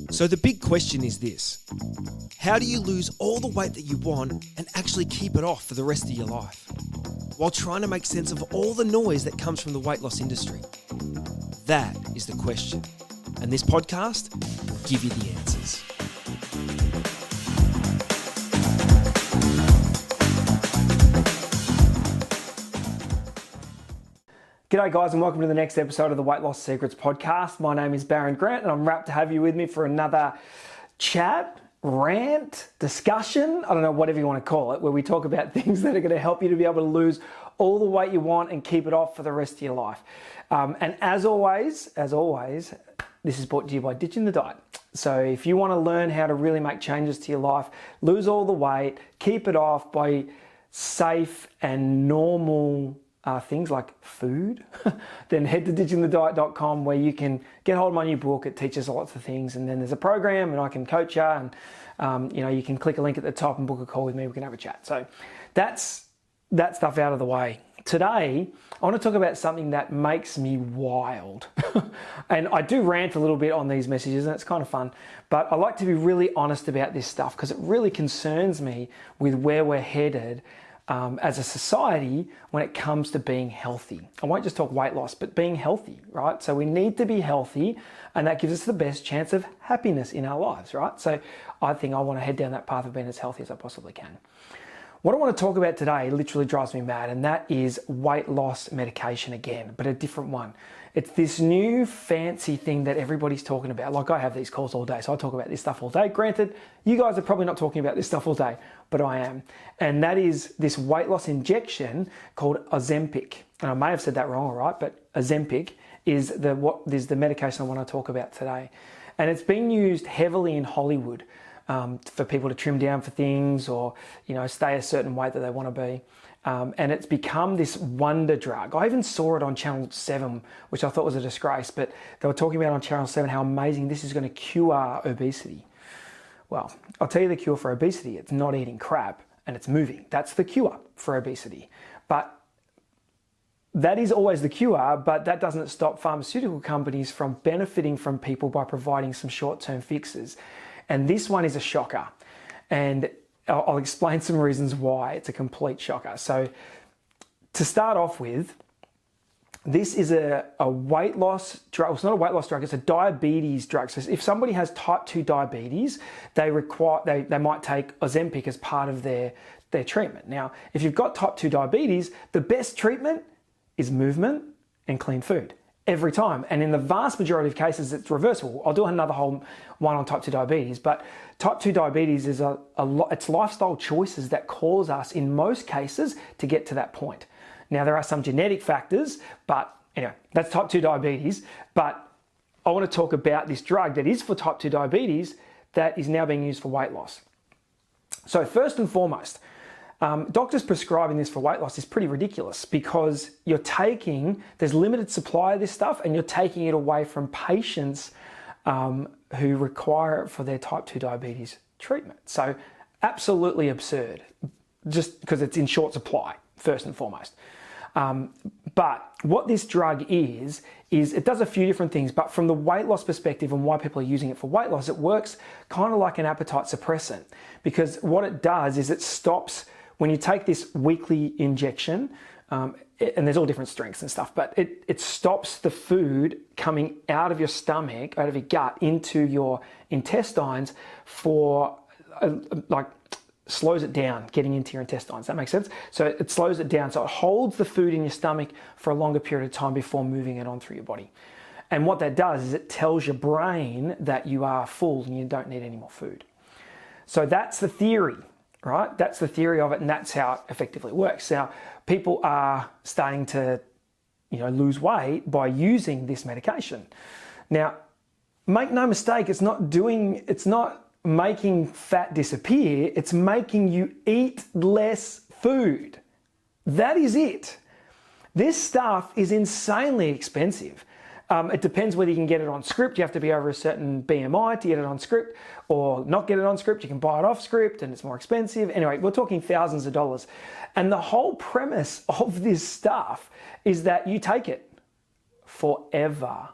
So the big question is this: how do you lose all the weight that you want and actually keep it off for the rest of your life, while trying to make sense of all the noise that comes from the weight loss industry? That is the question. And this podcast will give you the answers. G'day guys, and welcome to the next episode of the Weight Loss Secrets podcast. My name is Baron Grant and I'm rapt to have you with me for another chat, rant, discussion, I don't know, whatever you want to call it, where we talk about things that are going to help you to be able to lose all the weight you want and keep it off for the rest of your life. And as always, this is brought to you by Ditching the Diet. So if you want to learn how to really make changes to your life, lose all the weight, keep it off by safe and normal things like food, then head to ditchingthediet.com where you can get hold of my new book. It teaches lots of things, and then there's a program and I can coach you, and you can click a link at the top and book a call with me. We can have a chat. So that's that stuff out of the way. Today, I want to talk about something that makes me wild. And I do rant a little bit on these messages and it's kind of fun, but I like to be really honest about this stuff because it really concerns me with where we're headed as a society when it comes to being healthy. I won't just talk weight loss, but being healthy, right? So we need to be healthy, and that gives us the best chance of happiness in our lives, right? So I think I want to head down that path of being as healthy as I possibly can. What I want to talk about today literally drives me mad, and that is weight loss medication again, but a different one. It's this new fancy thing that everybody's talking about. Like, I have these calls all day, so I talk about this stuff all day. Granted, you guys are probably not talking about this stuff all day, but I am. And that is this weight loss injection called Ozempic. And I may have said that wrong, all right, but Ozempic is the medication I want to talk about today. And it's being used heavily in Hollywood for people to trim down for things, or stay a certain weight that they want to be. And it's become this wonder drug. I even saw it on Channel 7, which I thought was a disgrace, but they were talking about on Channel 7 how amazing this is going to cure obesity. Well, I'll tell you the cure for obesity. It's not eating crap and it's moving. That's the cure for obesity. But that is always the cure, but that doesn't stop pharmaceutical companies from benefiting from people by providing some short-term fixes. And this one is a shocker. And I'll explain some reasons why it's a complete shocker. So to start off with, this is a weight loss drug. It's not a weight loss drug, it's a diabetes drug. So if somebody has type 2 diabetes, they might take Ozempic as part of their treatment. Now, if you've got type 2 diabetes, the best treatment is movement and clean food. Every time. And in the vast majority of cases, it's reversible. I'll do another whole one on type 2 diabetes, but type 2 diabetes is it's lifestyle choices that cause us, in most cases, to get to that point. Now, there are some genetic factors, but anyway, that's type 2 diabetes. But I want to talk about this drug that is for type 2 diabetes that is now being used for weight loss. So first and foremost, doctors prescribing this for weight loss is pretty ridiculous because there's limited supply of this stuff and you're taking it away from patients who require it for their type 2 diabetes treatment. So absolutely absurd, just because it's in short supply, first and foremost. But what this drug is it does a few different things, but from the weight loss perspective and why people are using it for weight loss, it works kind of like an appetite suppressant, because what it does is it stops. When you take this weekly injection, and there's all different strengths and stuff, but it stops the food coming out of your stomach, out of your gut, into your intestines slows it down getting into your intestines. That makes sense? So it slows it down. So it holds the food in your stomach for a longer period of time before moving it on through your body. And what that does is it tells your brain that you are full and you don't need any more food. So that's the theory. Right? That's the theory of it, and that's how it effectively works. Now, people are starting to, lose weight by using this medication. Now, make no mistake, it's not making fat disappear, it's making you eat less food. That is it. This stuff is insanely expensive. It depends whether you can get it on script. You have to be over a certain BMI to get it on script, or not get it on script. You can buy it off script and it's more expensive. Anyway, we're talking thousands of dollars. And the whole premise of this stuff is that you take it forever.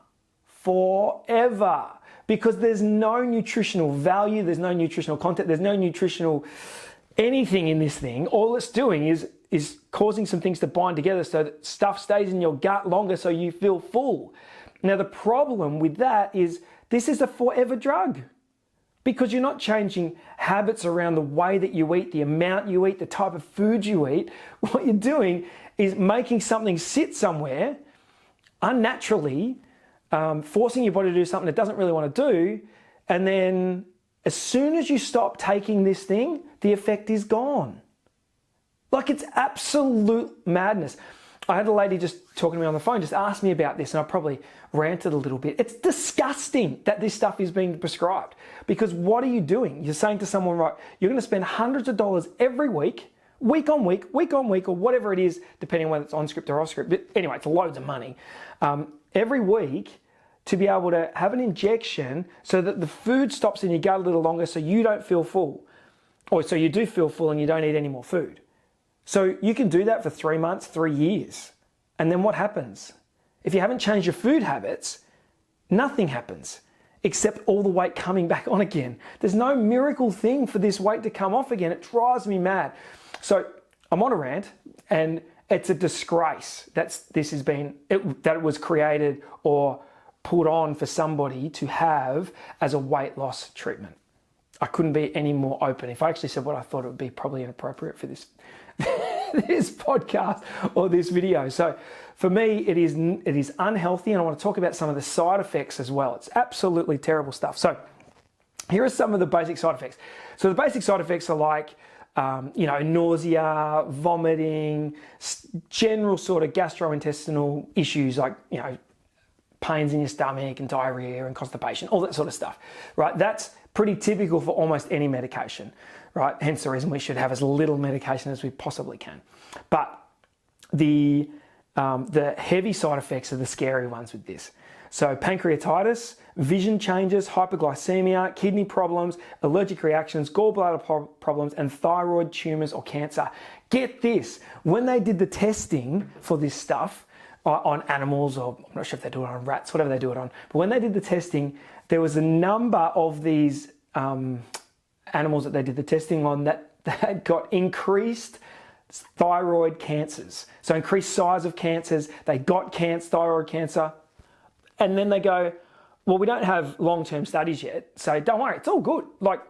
because there's no nutritional value, there's no nutritional content, there's no nutritional anything in this thing. All it's doing is causing some things to bind together so that stuff stays in your gut longer so you feel full. Now, the problem with that is this is a forever drug because you're not changing habits around the way that you eat, the amount you eat, the type of food you eat. What you're doing is making something sit somewhere unnaturally, forcing your body to do something it doesn't really want to do. And then as soon as you stop taking this thing, the effect is gone. Like, it's absolute madness. I had a lady just talking to me on the phone, just asked me about this, and I probably ranted a little bit. It's disgusting that this stuff is being prescribed, because what are you doing? You're saying to someone, right, you're going to spend hundreds of dollars every week, week on week, or whatever it is, depending on whether it's on script or off script. But anyway, it's loads of money. Every week to be able to have an injection so that the food stops in your gut a little longer so you don't feel full. Or so you do feel full and you don't eat any more food. So you can do that for 3 months, 3 years. And then what happens? If you haven't changed your food habits, nothing happens except all the weight coming back on again. There's no miracle thing for this weight to come off again. It drives me mad. So I'm on a rant, and it's a disgrace that it was created or put on for somebody to have as a weight loss treatment. I couldn't be any more open. If I actually said what I thought, it would be probably inappropriate for this this podcast or this video. So for me, it is unhealthy, and I want to talk about some of the side effects as well. It's absolutely terrible stuff. So here are some of the basic side effects. So the basic side effects are like nausea, vomiting, general sort of gastrointestinal issues like pains in your stomach and diarrhea and constipation, all that sort of stuff, right? That's pretty typical for almost any medication, right? Hence the reason we should have as little medication as we possibly can. But the heavy side effects are the scary ones with this. So pancreatitis, vision changes, hypoglycemia, kidney problems, allergic reactions, gallbladder problems, and thyroid tumors or cancer. Get this, when they did the testing for this stuff on animals, or I'm not sure if they do it on rats, whatever they do it on, but when they did the testing, there was a number of these animals that they did the testing on that got increased thyroid cancers. So increased size of cancers, they got thyroid cancer, and then they go, well, we don't have long-term studies yet, so don't worry, it's all good. Like,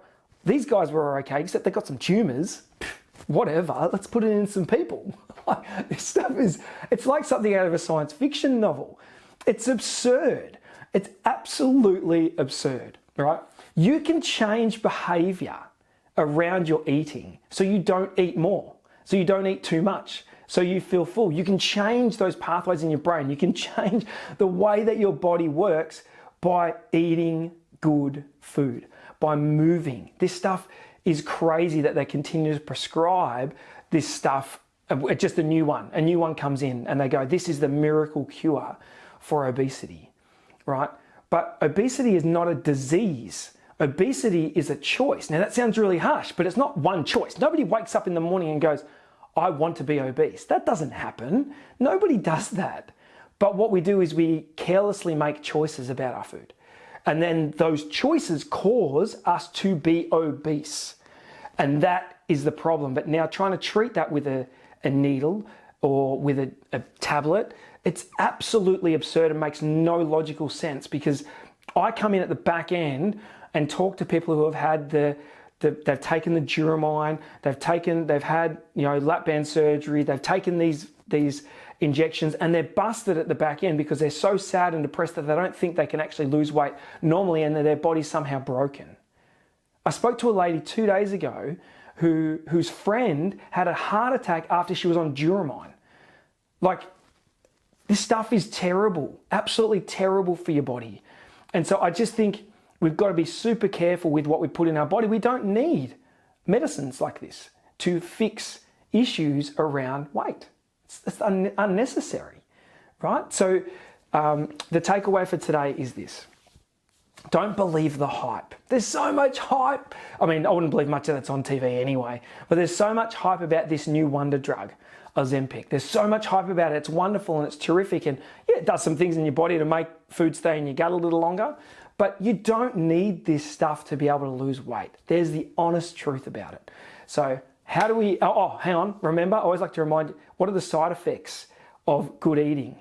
these guys were okay, except they got some tumors. Whatever, let's put it in some people. This stuff it's like something out of a science fiction novel. It's absurd. It's absolutely absurd, right? You can change behavior around your eating so you don't eat more, so you don't eat too much, so you feel full. You can change those pathways in your brain. You can change the way that your body works by eating good food, by moving. This stuff is crazy that they continue to prescribe this stuff. Just a new one comes in and they go, this is the miracle cure for obesity, right? But obesity is not a disease. Obesity is a choice. Now that sounds really harsh, but it's not one choice. Nobody wakes up in the morning and goes, I want to be obese. That doesn't happen. Nobody does that. But what we do is we carelessly make choices about our food. And then those choices cause us to be obese. And that is the problem. But now trying to treat that with a needle or with a tablet, it's absolutely absurd and makes no logical sense, because I come in at the back end and talk to people who have had they've taken the Duramine, they've had lap band surgery, they've taken these injections, and they're busted at the back end because they're so sad and depressed that they don't think they can actually lose weight normally, and that their body's somehow broken. I spoke to a lady 2 days ago whose friend had a heart attack after she was on Duramine. Like, this stuff is terrible, absolutely terrible for your body. And so I just think we've got to be super careful with what we put in our body. We don't need medicines like this to fix issues around weight. It's unnecessary, right? So the takeaway for today is this. Don't believe the hype. There's so much hype. I mean, I wouldn't believe much of that's on TV anyway, but there's so much hype about this new wonder drug, Ozempic. There's so much hype about it. It's wonderful and it's terrific. And yeah, it does some things in your body to make food stay in your gut a little longer. But you don't need this stuff to be able to lose weight. There's the honest truth about it. So how do we, hang on, remember, I always like to remind you, what are the side effects of good eating?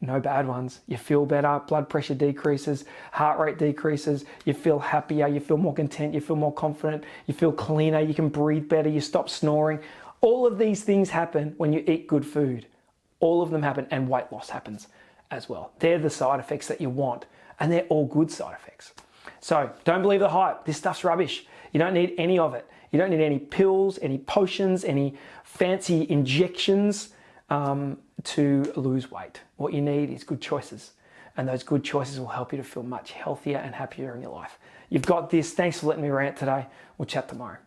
No bad ones. You feel better, blood pressure decreases, heart rate decreases, you feel happier, you feel more content, you feel more confident, you feel cleaner, you can breathe better, you stop snoring. All of these things happen when you eat good food. All of them happen, and weight loss happens as well. They're the side effects that you want, and they're all good side effects. So don't believe the hype. This stuff's rubbish. You don't need any of it. You don't need any pills, any potions, any fancy injections to lose weight. What you need is good choices, and those good choices will help you to feel much healthier and happier in your life. You've got this. Thanks for letting me rant today. We'll chat tomorrow.